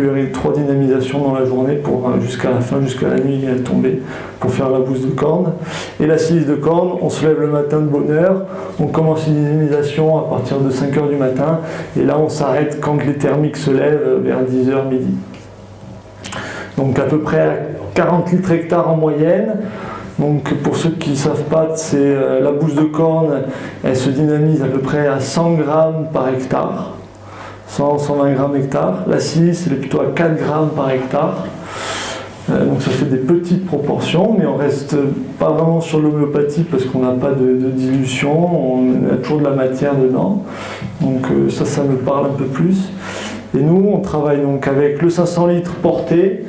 dynamisations dans la journée jusqu'à la fin, jusqu'à la nuit tombée, pour faire la bouse de corne. Et la silice de corne, on se lève le matin de bonne heure, on commence une dynamisation à partir de 5h du matin, et là on s'arrête quand les thermiques se lèvent vers 10h midi. Donc à peu près 40 litres hectares en moyenne. Donc pour ceux qui ne savent pas, c'est la bouse de corne, elle se dynamise à peu près à 100 grammes par hectare, 100-120 grammes hectare. La silice, elle est plutôt à 4 grammes par hectare. Donc ça fait des petites proportions, mais on reste pas vraiment sur l'homéopathie parce qu'on n'a pas de dilution, on a toujours de la matière dedans. Donc ça me parle un peu plus. Et nous, on travaille donc avec le 500 litres porté.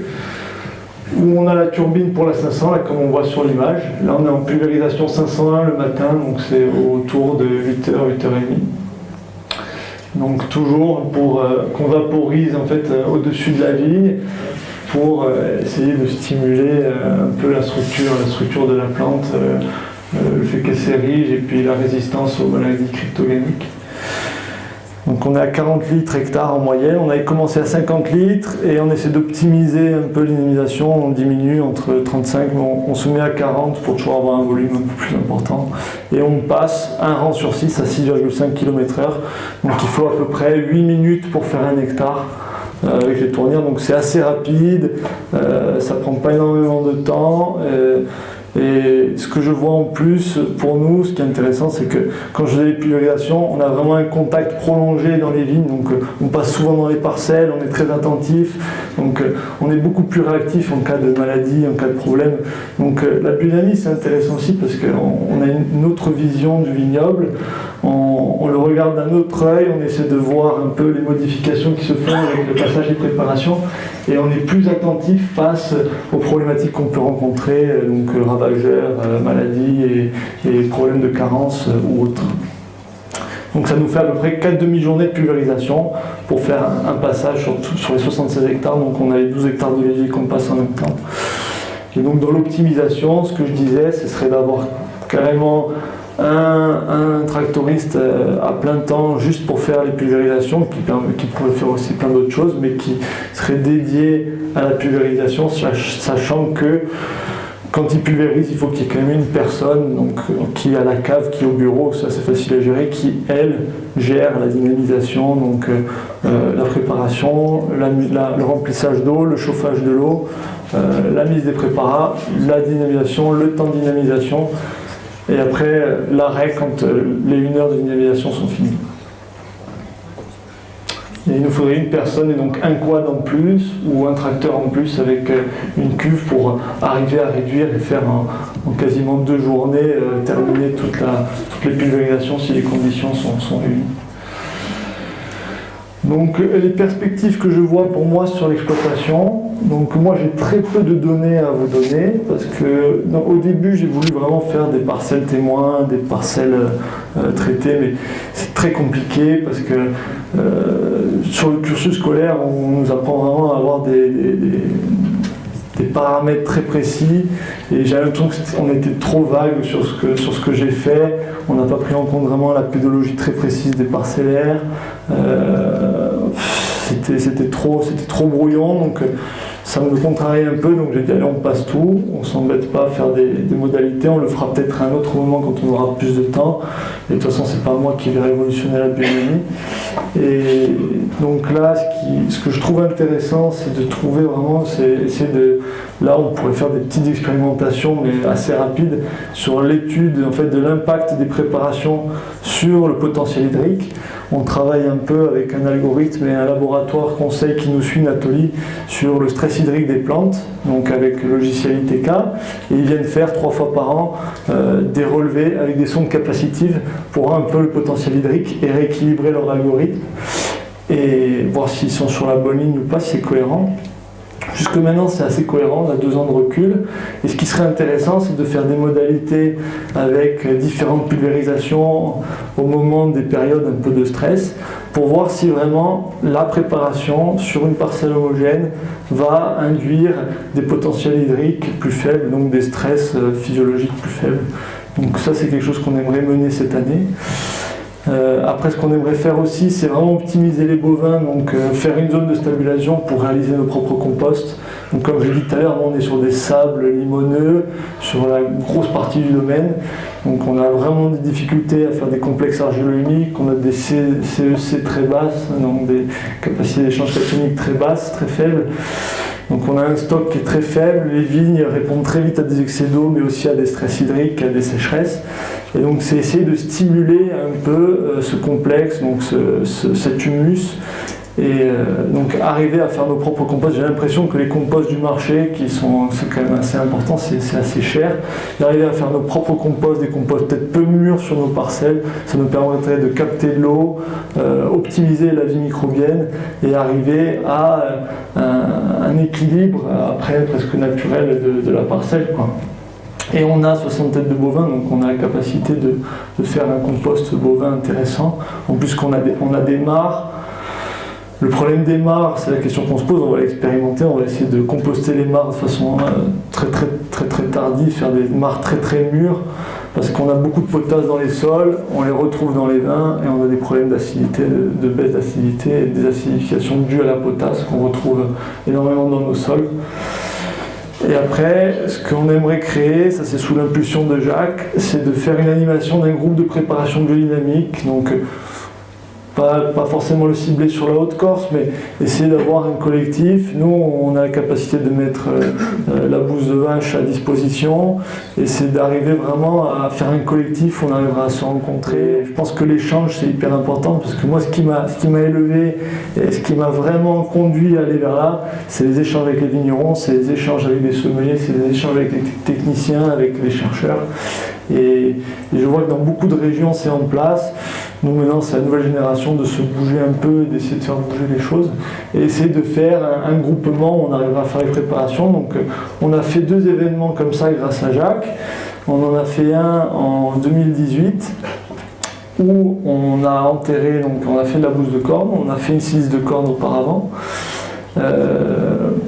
où on a la turbine pour la 500, là, comme on voit sur l'image. Là, on est en pulvérisation 501 le matin, donc c'est autour de 8h, 8h30. Donc toujours pour qu'on vaporise en fait au-dessus de la vigne pour essayer de stimuler un peu la structure de la plante, le fait qu'elle s'érige et puis la résistance aux maladies cryptogamiques. Donc on est à 40 litres hectare en moyenne, on avait commencé à 50 litres et on essaie d'optimiser un peu l'individuation, on diminue entre 35, mais on se met à 40 pour toujours avoir un volume un peu plus important. Et on passe un rang sur 6 à 6,5 km/h, donc il faut à peu près 8 minutes pour faire un hectare avec les tournières, donc c'est assez rapide, ça prend pas énormément de temps. Et ce que je vois en plus, pour nous, ce qui est intéressant, c'est que quand je fais les pulvérisations, on a vraiment un contact prolongé dans les vignes, donc on passe souvent dans les parcelles, on est très attentif, donc on est beaucoup plus réactif en cas de maladie, en cas de problème. Donc la biodynamie, c'est intéressant aussi parce qu'on a une autre vision du vignoble, on le regarde d'un autre œil, on essaie de voir un peu les modifications qui se font avec le passage des préparations, et on est plus attentif face aux problématiques qu'on peut rencontrer, donc ravageurs, maladies et problèmes de carence ou autres. Donc ça nous fait à peu près 4 demi-journées de pulvérisation pour faire un passage sur les 76 hectares, donc on a les 12 hectares de vivier qu'on passe en même temps. Et donc dans l'optimisation, ce que je disais, ce serait d'avoir carrément un tractoriste à plein temps juste pour faire les pulvérisations, qui pourrait faire aussi plein d'autres choses, mais qui serait dédié à la pulvérisation, sachant que quand il pulvérise, il faut qu'il y ait quand même une personne donc, qui est à la cave, qui est au bureau, ça c'est facile à gérer, qui elle gère la dynamisation, donc la préparation, le remplissage d'eau, le chauffage de l'eau, la mise des préparats, la dynamisation, le temps de dynamisation, et après l'arrêt quand les 1 heure de dynamisation sont finies. Et il nous faudrait une personne et donc un quad en plus ou un tracteur en plus avec une cuve pour arriver à réduire et faire en quasiment 2 journées terminer toutes les pulvérisations si les conditions sont réunies. Donc les perspectives que je vois pour moi sur l'exploitation, donc moi j'ai très peu de données à vous donner parce que au début j'ai voulu vraiment faire des parcelles témoins, des parcelles traitées, mais c'est très compliqué parce que sur le cursus scolaire on nous apprend vraiment à avoir des paramètres très précis et j'ai l'impression qu'on était trop vague sur ce que j'ai fait. On n'a pas pris en compte vraiment la pédologie très précise des parcellaires. C'était trop brouillon, donc ça me contrariait un peu, donc j'ai dit allez on passe tout, on s'embête pas à faire des modalités, on le fera peut-être à un autre moment quand on aura plus de temps, et de toute façon c'est pas moi qui vais révolutionner la biodynamie. Et donc là ce que je trouve intéressant c'est de trouver vraiment, là on pourrait faire des petites expérimentations mais assez rapides sur l'étude en fait de l'impact des préparations sur le potentiel hydrique. On travaille un peu avec un algorithme et un laboratoire conseil qui nous suit, Nathalie, sur le stress hydrique des plantes, donc avec le logiciel ITK, et ils viennent faire 3 fois par an des relevés avec des sondes capacitives pour voir un peu le potentiel hydrique et rééquilibrer leur algorithme et voir s'ils sont sur la bonne ligne ou pas, si c'est cohérent. Jusque maintenant, c'est assez cohérent, on a 2 ans de recul. Et ce qui serait intéressant, c'est de faire des modalités avec différentes pulvérisations au moment des périodes un peu de stress, pour voir si vraiment la préparation sur une parcelle homogène va induire des potentiels hydriques plus faibles, donc des stress physiologiques plus faibles. Donc ça, c'est quelque chose qu'on aimerait mener cette année. Après, ce qu'on aimerait faire aussi, c'est vraiment optimiser les bovins, donc faire une zone de stabilisation pour réaliser nos propres composts. Donc, comme je l'ai dit tout à l'heure, on est sur des sables limoneux, sur la grosse partie du domaine. Donc, on a vraiment des difficultés à faire des complexes argilo-humiques, on a des CEC très basses, donc des capacités d'échange cationique très basses, très faibles. Donc on a un stock qui est très faible, les vignes répondent très vite à des excès d'eau, mais aussi à des stress hydriques, à des sécheresses. Et donc c'est essayer de stimuler un peu ce complexe, donc cet humus, Et donc arriver à faire nos propres composts, j'ai l'impression que les composts du marché, c'est quand même assez important, c'est assez cher, d'arriver à faire nos propres composts, des composts peut-être peu mûrs sur nos parcelles, ça nous permettrait de capter de l'eau, optimiser la vie microbienne et arriver à un équilibre après presque naturel de la parcelle, quoi. Et on a 60 têtes de bovins, donc on a la capacité de faire un compost bovin intéressant. En plus qu'on a des mares. Le problème des mares, c'est la question qu'on se pose, on va l'expérimenter, on va essayer de composter les mares de façon très tardive, faire des mares très mûres, parce qu'on a beaucoup de potasse dans les sols, on les retrouve dans les vins et on a des problèmes d'acidité, de baisse d'acidité et des acidifications dues à la potasse qu'on retrouve énormément dans nos sols. Et après, ce qu'on aimerait créer, ça c'est sous l'impulsion de Jacques, c'est de faire une animation d'un groupe de préparation biodynamique, donc pas forcément le cibler sur la Haute-Corse, mais essayer d'avoir un collectif. Nous, on a la capacité de mettre la bouse de vache à disposition, et c'est d'arriver vraiment à faire un collectif où on arrivera à se rencontrer. Je pense que l'échange, c'est hyper important, parce que moi, ce qui m'a élevé, et ce qui m'a vraiment conduit à aller vers là, c'est les échanges avec les vignerons, c'est les échanges avec les sommeliers, c'est les échanges avec les techniciens, avec les chercheurs. Et je vois que dans beaucoup de régions, c'est en place. Nous, maintenant, c'est la nouvelle génération de se bouger un peu, d'essayer de faire bouger les choses et essayer de faire un groupement où on arrivera à faire les préparations. Donc, on a fait 2 événements comme ça grâce à Jacques. On en a fait un en 2018 où on a enterré, donc on a fait de la bouse de corne, on a fait une silice de corne auparavant. Que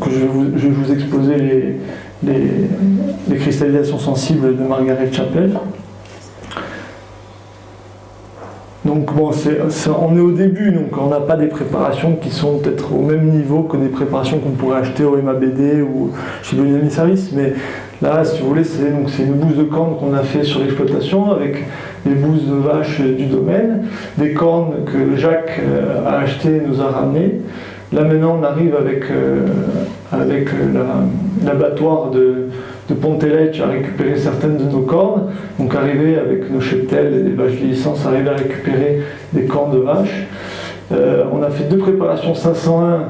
je vais vous exposer les cristallisations sensibles de Margaret Chapel. Donc bon, on est au début, donc on n'a pas des préparations qui sont peut-être au même niveau que des préparations qu'on pourrait acheter au MABD ou chez Biodynamie Service, mais là, si vous voulez, c'est une bouse de corne qu'on a fait sur l'exploitation avec les bouses de vache du domaine, des cornes que Jacques a achetées et nous a ramenées. Là maintenant, on arrive avec l'abattoir de Ponteletch à récupérer certaines de nos cornes. Donc arriver avec nos cheptels et des vaches vieillissantes, arriver à récupérer des cornes de vache. On a fait 2 préparations 501.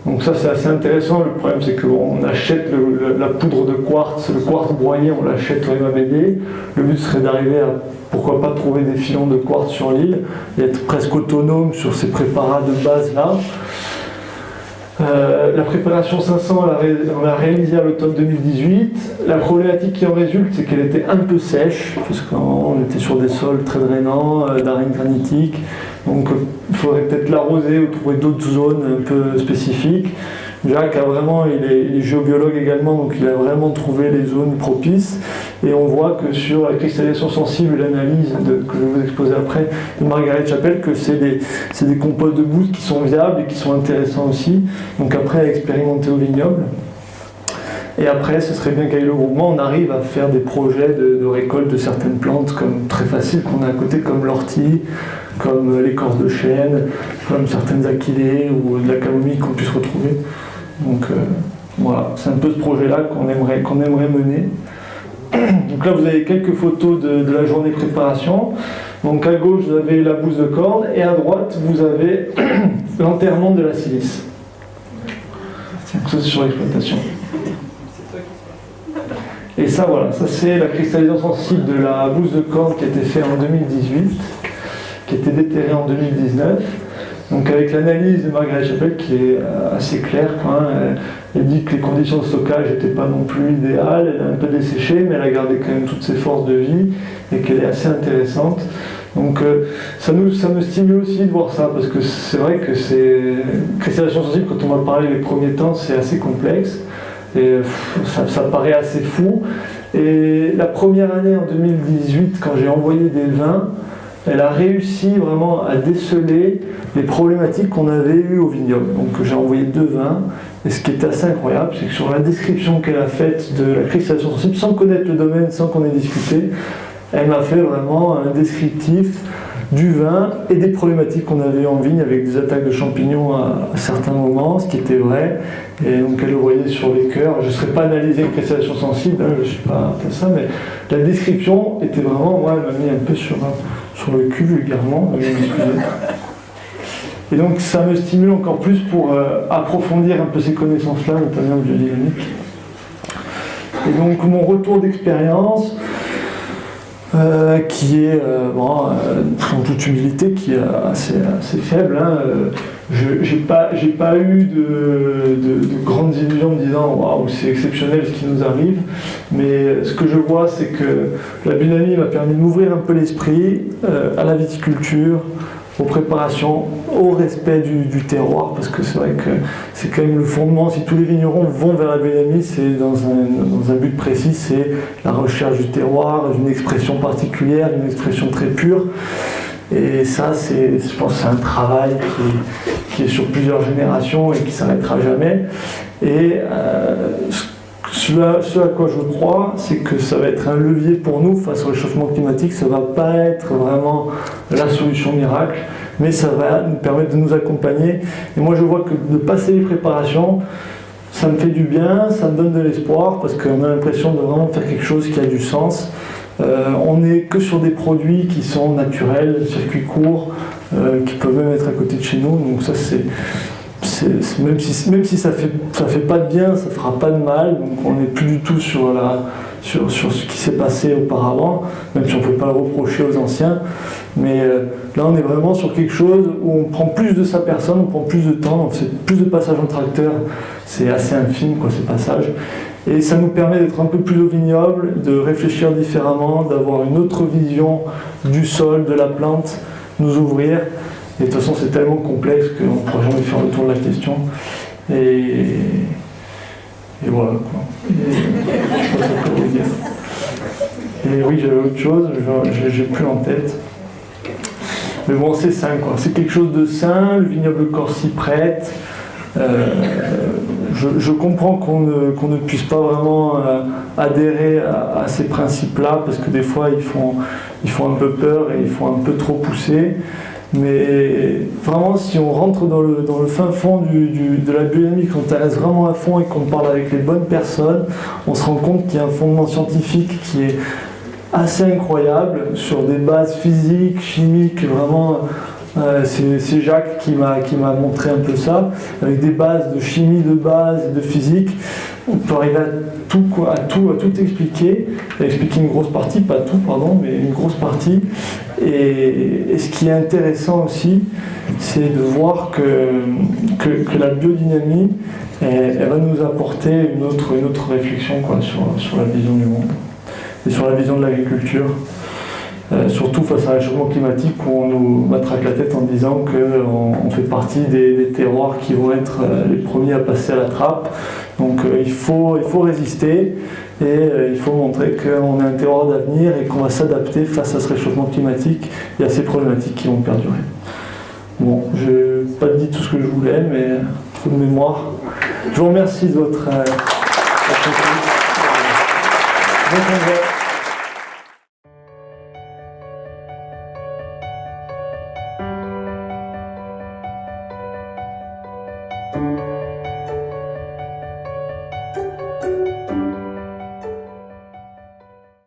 Donc ça c'est assez intéressant. Le problème c'est qu'on achète la poudre de quartz, le quartz broyé, on l'achète au MABD. Le but serait d'arriver à, pourquoi pas, trouver des filons de quartz sur l'île et être presque autonome sur ces préparats de base là. La préparation 500, on l'a réalisée à l'automne 2018. La problématique qui en résulte, c'est qu'elle était un peu sèche, parce qu'on était sur des sols très drainants, d'arène granitique. Donc il faudrait peut-être l'arroser ou trouver d'autres zones un peu spécifiques. Jacques il est géobiologue également, donc il a vraiment trouvé les zones propices. Et on voit que sur la cristallisation sensible, l'analyse que je vais vous exposer après de Margaret Chapel, que c'est des composts de bouse qui sont viables et qui sont intéressants aussi. Donc après, à expérimenter au vignoble. Et après, ce serait bien qu'avec le groupement, on arrive à faire des projets de récolte de certaines plantes comme très faciles qu'on a à côté, comme l'ortie, comme l'écorce de chêne, comme certaines achillées ou de la camomille qu'on puisse retrouver. Donc voilà, c'est un peu ce projet-là qu'on aimerait mener. Donc là, vous avez quelques photos de la journée préparation. Donc à gauche, vous avez la bouse de corne et à droite, vous avez l'enterrement de la silice. Donc ça, c'est sur l'exploitation. Et ça, voilà, ça c'est la cristallisation sensible de la bouse de corne qui a été faite en 2018, qui a été déterrée en 2019. Donc avec l'analyse de Margaret Chapel qui est assez claire, elle dit que les conditions de stockage n'étaient pas non plus idéales, elle a un peu desséché, mais elle a gardé quand même toutes ses forces de vie et qu'elle est assez intéressante. Donc ça me stimule aussi de voir ça, parce que c'est vrai que cristallisation sensible, quand on va parler les premiers temps, c'est assez complexe. Et ça paraît assez fou. Et la première année, en 2018, quand j'ai envoyé des vins, elle a réussi vraiment à déceler les problématiques qu'on avait eues au vignoble. Donc j'ai envoyé 2 vins, et ce qui est assez incroyable, c'est que sur la description qu'elle a faite de la cristallisation sensible, sans connaître le domaine, sans qu'on ait discuté, elle m'a fait vraiment un descriptif du vin et des problématiques qu'on avait en vigne avec des attaques de champignons à certains moments, ce qui était vrai. Et donc elle le voyait sur les cœurs. Je ne serais pas analysé une cristallisation sensible, je ne suis pas fait ça, mais la description était vraiment, moi, elle m'a mis un peu sur le cul vulgairement. Et donc ça me stimule encore plus pour approfondir un peu ces connaissances-là, notamment en biodynamique. Et donc mon retour d'expérience, qui est, en toute humilité, qui est assez faible. Hein. J'ai pas eu de grandes illusions en me disant waouh, c'est exceptionnel ce qui nous arrive. Mais ce que je vois, c'est que la biodynamie m'a permis de m'ouvrir un peu l'esprit à la viticulture, aux préparations, au respect du terroir, parce que c'est vrai que c'est quand même le fondement. Si tous les vignerons vont vers la biodynamie, c'est dans un but précis, c'est la recherche du terroir, d'une expression particulière, d'une expression très pure. Et ça, je pense que c'est un travail qui est sur plusieurs générations et qui ne s'arrêtera jamais. Et ce à quoi je crois, c'est que ça va être un levier pour nous face au réchauffement climatique. Ça ne va pas être vraiment la solution miracle, mais ça va nous permettre de nous accompagner. Et moi, je vois que de passer les préparations, ça me fait du bien, ça me donne de l'espoir, parce qu'on a l'impression de vraiment faire quelque chose qui a du sens. On n'est que sur des produits qui sont naturels, circuits courts, qui peuvent même être à côté de chez nous. Donc ça, même si ça fait pas de bien, ça fera pas de mal. Donc on n'est plus du tout sur ce qui s'est passé auparavant, même si on ne peut pas le reprocher aux anciens. Mais là, on est vraiment sur quelque chose où on prend plus de sa personne, on prend plus de temps, on fait plus de passages en tracteur. C'est assez infime, quoi, ces passages. Et ça nous permet d'être un peu plus au vignoble, de réfléchir différemment, d'avoir une autre vision du sol, de la plante, nous ouvrir. Et de toute façon, c'est tellement complexe qu'on ne pourra jamais faire le tour de la question. Et voilà, quoi. Je sais pas trop quoi vous dire. Et oui, j'avais autre chose, j'ai plus en tête. Mais bon, c'est sain, quoi. C'est quelque chose de sain, le vignoble corse s'y prête. Je comprends qu'on ne puisse pas vraiment adhérer à ces principes-là, parce que des fois ils font un peu peur et ils font un peu trop pousser. Mais vraiment, si on rentre dans le fin fond de la biodynamie, qu'on s'intéresse vraiment à fond et qu'on parle avec les bonnes personnes, on se rend compte qu'il y a un fondement scientifique qui est assez incroyable, sur des bases physiques, chimiques, vraiment. C'est Jacques qui m'a montré un peu ça, avec des bases de chimie de base et de physique. On peut arriver à tout expliquer une grosse partie, pas tout, pardon, mais une grosse partie. Et ce qui est intéressant aussi, c'est de voir que la biodynamie, elle va nous apporter une autre réflexion, quoi, sur la vision du monde et sur la vision de l'agriculture. Surtout face à un réchauffement climatique où on nous matraque la tête en disant qu'on fait partie des terroirs qui vont être les premiers à passer à la trappe. Donc il faut résister et il faut montrer qu'on a un terroir d'avenir et qu'on va s'adapter face à ce réchauffement climatique et à ces problématiques qui vont perdurer. Bon, je n'ai pas dit tout ce que je voulais, mais trop de mémoire. Je vous remercie de votre attention. Bon congrès.